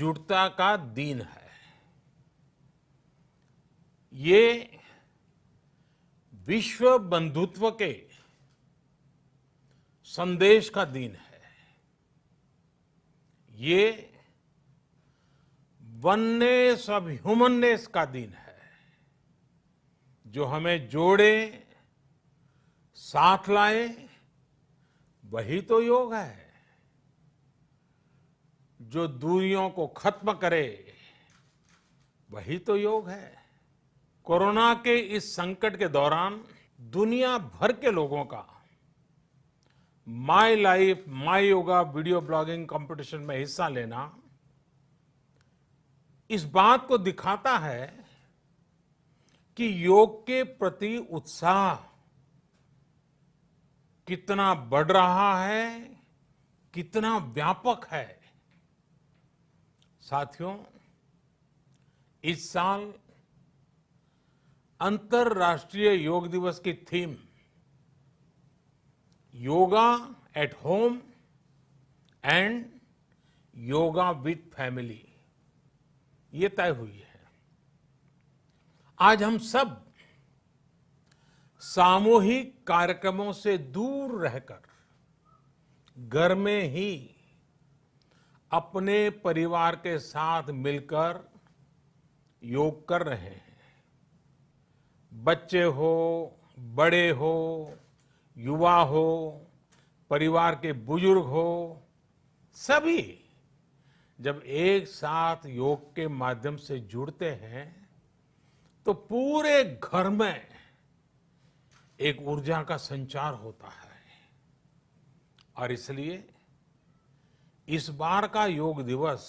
एकजुटता का दिन है। ये विश्व बंधुत्व के संदेश का दिन है। ये वननेस ऑफ ह्यूमननेस का दिन है, जो हमें जोड़े, साथ लाए, वही तो योग है। जो दूरियों को खत्म करे, वही तो योग है। कोरोना के इस संकट के दौरान दुनिया भर के लोगों का my life my yoga video blogging competition में हिस्सा लेना इस बात को दिखाता है कि योग के प्रति उत्साह कितना बढ़ रहा है, कितना व्यापक है। साथियों, इस साल अंतर्राष्ट्रीय योग दिवस की theme yoga at home and yoga with family ये तय हुई है। आज हम सब सामूहिक कार्यक्रमों से दूर रहकर घर में ही अपने परिवार के साथ मिलकर योग कर रहे हैं। बच्चे हो, बड़े हो, युवा हो, परिवार के बुजुर्ग हो, सभी जब एक साथ योग के माध्यम से जुड़ते हैं तो पूरे घर में एक ऊर्जा का संचार होता है। और इसलिए इस बार का योग दिवस,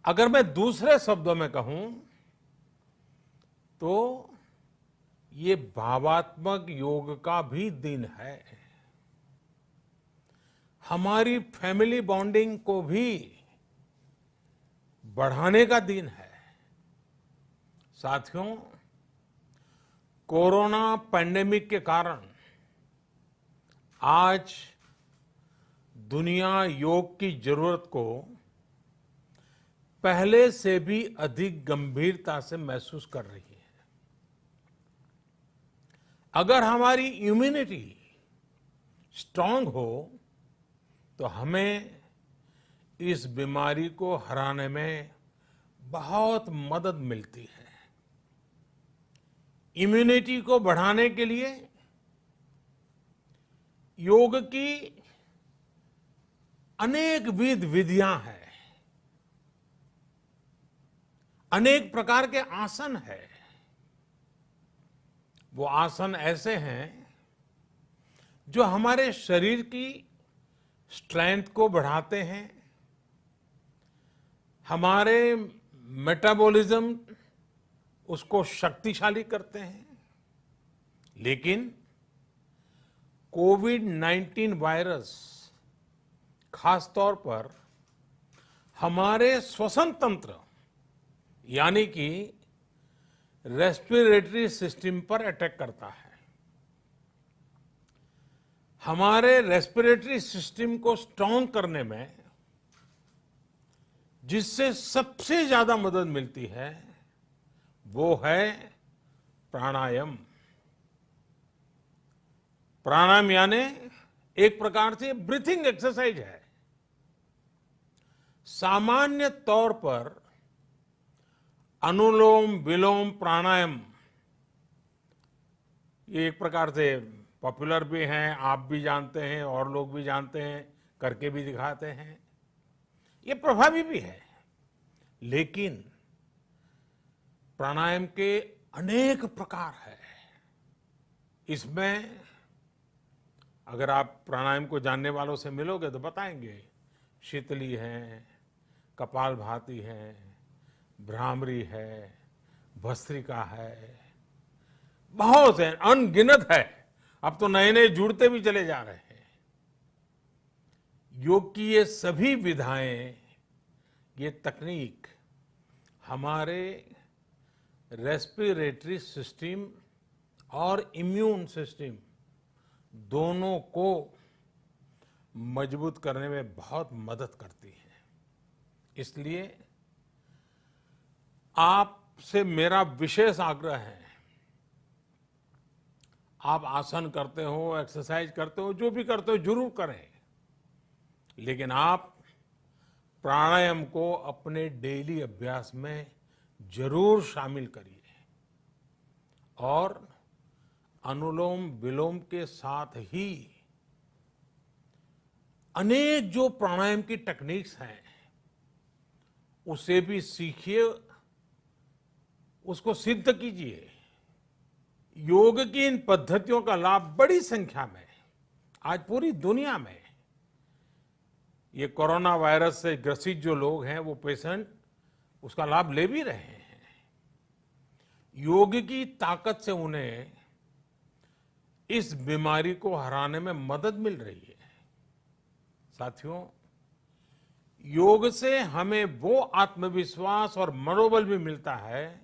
अगर मैं दूसरे शब्दों में कहूं तो ये भावात्मक योग का भी दिन है। हमारी फैमिली बॉन्डिंग को भी बढ़ाने का दिन है। साथियों, कोरोना पैंडेमिक के कारण आज दुनिया योग की जरूरत को पहले से भी अधिक गंभीरता से महसूस कर रही है। अगर हमारी इम्यूनिटी स्ट्रांग हो तो हमें इस बीमारी को हराने में बहुत मदद मिलती है। इम्यूनिटी को बढ़ाने के लिए योग की अनेक विध विधियां हैं, अनेक प्रकार के आसन हैं। वो आसन ऐसे हैं जो हमारे शरीर की स्ट्रेंथ को बढ़ाते हैं, हमारे मेटाबॉलिज्म उसको शक्तिशाली करते हैं। लेकिन कोविड-19 वायरस खास तौर पर हमारे श्वसन तंत्र यानी कि रेस्पिरेटरी सिस्टम पर अटैक करता है। हमारे रेस्पिरेटरी सिस्टम को स्ट्रांग करने में जिससे सबसे ज्यादा मदद मिलती है वो है प्राणायाम। प्राणायाम यानी एक प्रकार से ब्रीथिंग एक्सरसाइज है। सामान्य तौर पर अनुलोम विलोम प्राणायाम ये एक प्रकार से पॉपुलर भी हैं, आप भी जानते हैं और लोग भी जानते हैं, करके भी दिखाते हैं। ये प्रभावी भी है। लेकिन प्राणायाम के अनेक प्रकार हैं। इसमें अगर आप प्राणायाम को जानने वालों से मिलोगे तो बताएंगे, शीतली है, कपालभाति है, भ्रामरी है, भस्त्रिका है, बहुत है, अनगिनत है। अब तो नए नए जुड़ते भी चले जा रहे हैं। योग की ये सभी विधाएं, ये तकनीक हमारे रेस्पिरेटरी सिस्टम और इम्यून सिस्टम दोनों को मजबूत करने में बहुत मदद करती है। इसलिए आपसे मेरा विशेष आग्रह है, आप आसन करते हो, एक्सरसाइज करते हो, जो भी करते हो जरूर करें, लेकिन आप प्राणायाम को अपने डेली अभ्यास में जरूर शामिल करिए और अनुलोम विलोम के साथ ही अनेक जो प्राणायाम की टेक्निक्स हैं उसे भी सीखिए, उसको सिद्ध कीजिए। योग की इन पद्धतियों का लाभ बड़ी संख्या में आज पूरी दुनिया में ये कोरोना वायरस से ग्रसित जो लोग हैं, वो पेशेंट उसका लाभ ले भी रहे हैं। योग की ताकत से उन्हें इस बीमारी को हराने में मदद मिल रही है। साथियों, योग से हमें वो आत्मविश्वास और मनोबल भी मिलता है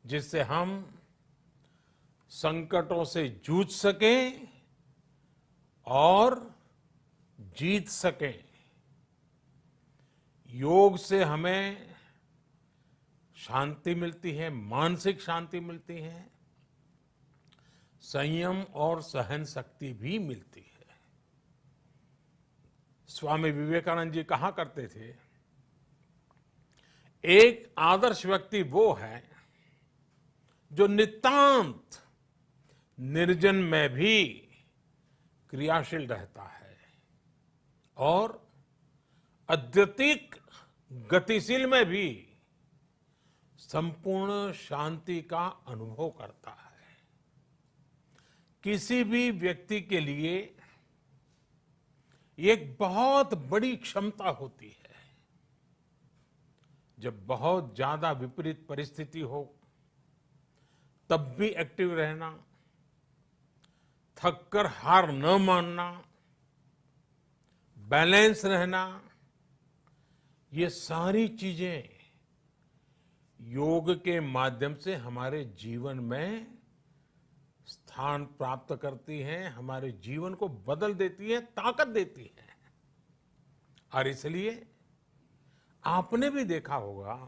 जिससे हम संकटों से जूझ सकें और जीत सकें। योग से हमें शांति मिलती है, मानसिक शांति मिलती है, संयम और सहन शक्ति भी मिलती है। स्वामी विवेकानंद जी कहा करते थे, एक आदर्श व्यक्ति वो है जो नितांत निर्जन में भी क्रियाशील रहता है और अत्यधिक गतिशील में भी संपूर्ण शांति का अनुभव करता है। किसी भी व्यक्ति के लिए एक बहुत बड़ी क्षमता होती है, जब बहुत ज्यादा विपरीत परिस्थिति हो तब भी एक्टिव रहना, थककर हार न मानना, बैलेंस रहना, ये सारी चीजें योग के माध्यम से हमारे जीवन में स्थान प्राप्त करती हैं, हमारे जीवन को बदल देती है, ताकत देती है। और इसलिए आपने भी देखा होगा,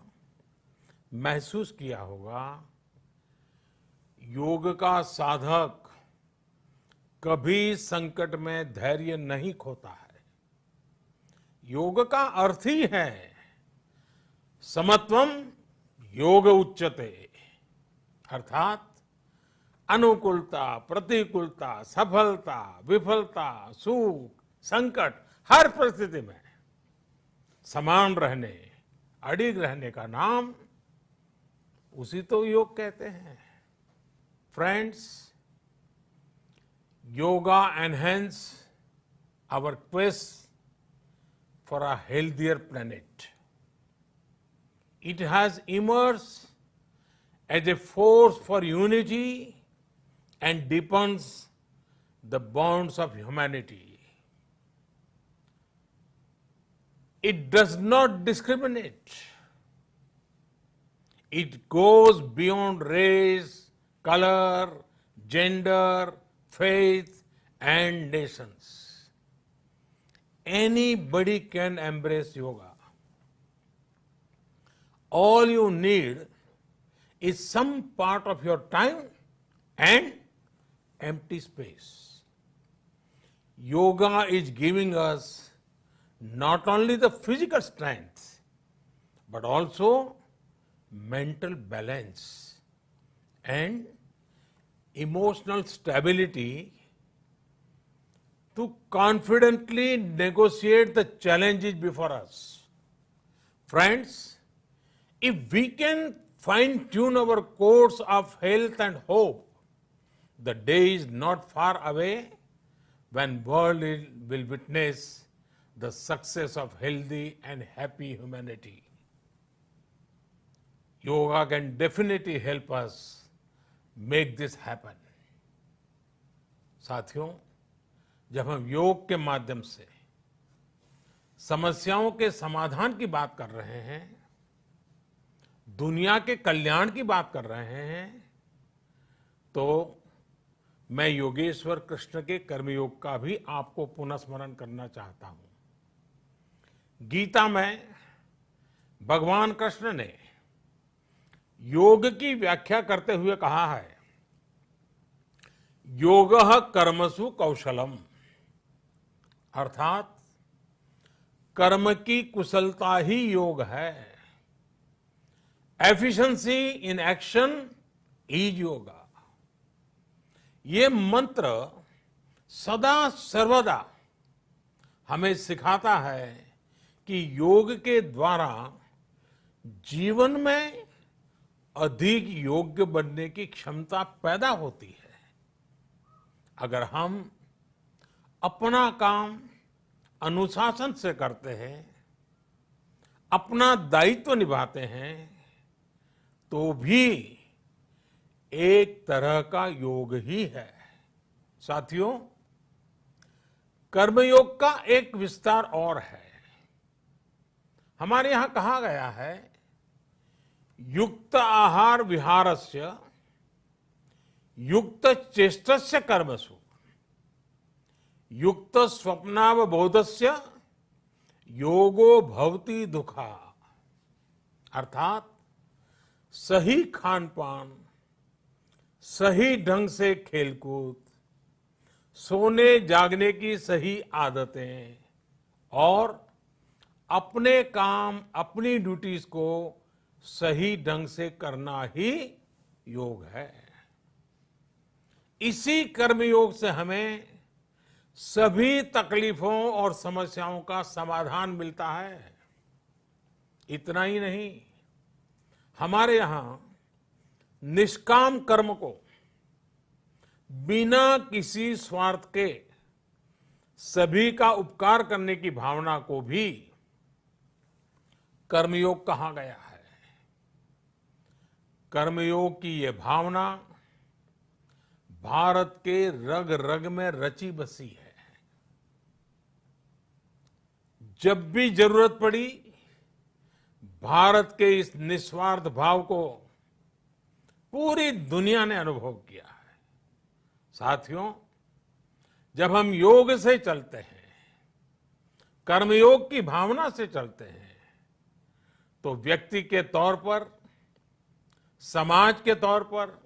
महसूस किया होगा, योग का साधक कभी संकट में धैर्य नहीं खोता है। योग का अर्थ ही है समत्वम योग उच्यते, अर्थात अनुकूलता, प्रतिकूलता, सफलता, विफलता, सुख, संकट, हर परिस्थिति में समान रहने, अडिग रहने का नाम उसी तो योग कहते हैं। Friends, yoga enhance our quest for a healthier planet. It has emerged as a force for unity and deepens the bonds of humanity. It does not discriminate. It goes beyond race, color, gender, faith, and nations. Anybody can embrace yoga. All you need is some part of your time and empty space. Yoga is giving us not only the physical strength, but also mental balance and emotional stability to confidently negotiate the challenges before us. Friends, if we can fine-tune our course of health and hope, the day is not far away when world will witness the success of healthy and happy humanity. Yoga can definitely help us make this happen. साथियों, जब हम योग के माध्यम से समस्याओं के समाधान की बात कर रहे हैं, दुनिया के कल्याण की बात कर रहे हैं, तो मैं योगेश्वर कृष्ण के कर्मयोग का भी आपको पुनः स्मरण करना चाहता हूं। गीता में भगवान कृष्ण ने योग की व्याख्या करते हुए कहा है, योगः कर्मसु कौशलम, अर्थात कर्म की कुशलता ही योग है। Efficiency in action is yoga. ये मंत्र सदा सर्वदा हमें सिखाता है कि योग के द्वारा जीवन में अधिक योग्य बनने की क्षमता पैदा होती है। अगर हम अपना काम अनुशासन से करते हैं, अपना दायित्व निभाते हैं, तो भी एक तरह का योग ही है। साथियों, कर्मयोग का एक विस्तार और है। हमारे यहां कहा गया है, युक्त आहार विहारस्य युक्त चेष्टस्य कर्मसु युक्त स्वप्नावबोधस्य योगो भवति दुखा। अर्थात सही खान पान, सही ढंग से खेलकूद, सोने जागने की सही आदतें और अपने काम, अपनी ड्यूटीज को सही ढंग से करना ही योग है। इसी कर्मयोग से हमें सभी तकलीफों और समस्याओं का समाधान मिलता है। इतना ही नहीं, हमारे यहां निष्काम कर्म को बिना किसी स्वार्थ के सभी का उपकार करने की भावना को भी कर्मयोग कहा गया है। कर्मयोग की ये भावना भारत के रग रग में रची बसी है। जब भी जरूरत पड़ी, भारत के इस निस्वार्थ भाव को पूरी दुनिया ने अनुभव किया है। साथियों, जब हम योग से चलते हैं, कर्मयोग की भावना से चलते हैं, तो व्यक्ति के तौर पर, समाज के तौर पर,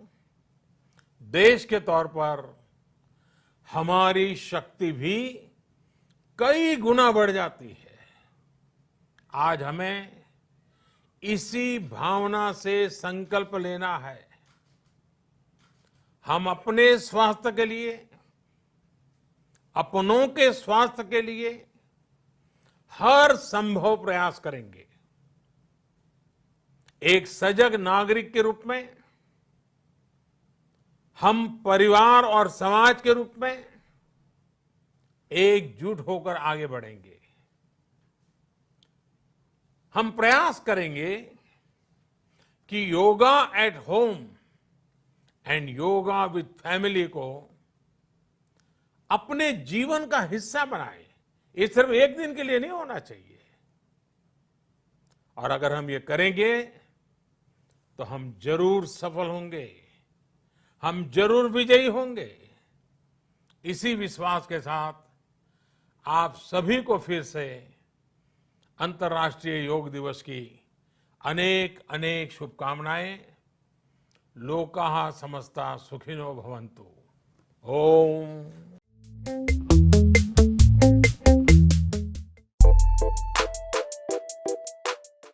देश के तौर पर हमारी शक्ति भी कई गुना बढ़ जाती है। आज हमें इसी भावना से संकल्प लेना है। हम अपने स्वास्थ्य के लिए, अपनों के स्वास्थ्य के लिए हर संभव प्रयास करेंगे। एक सजग नागरिक के रूप में हम परिवार और समाज के रूप में एकजुट होकर आगे बढ़ेंगे। हम प्रयास करेंगे कि yoga at home and yoga with family को अपने जीवन का हिस्सा बनाएं। ये सिर्फ एक दिन के लिए नहीं होना चाहिए। और अगर हम ये करेंगे तो हम जरूर सफल होंगे, हम जरूर विजयी होंगे। इसी विश्वास के साथ आप सभी को फिर से अंतर्राष्ट्रीय योग दिवस की अनेक अनेक शुभकामनाएं। लोकाः समस्ता सुखिनो भवन्तु। ओम।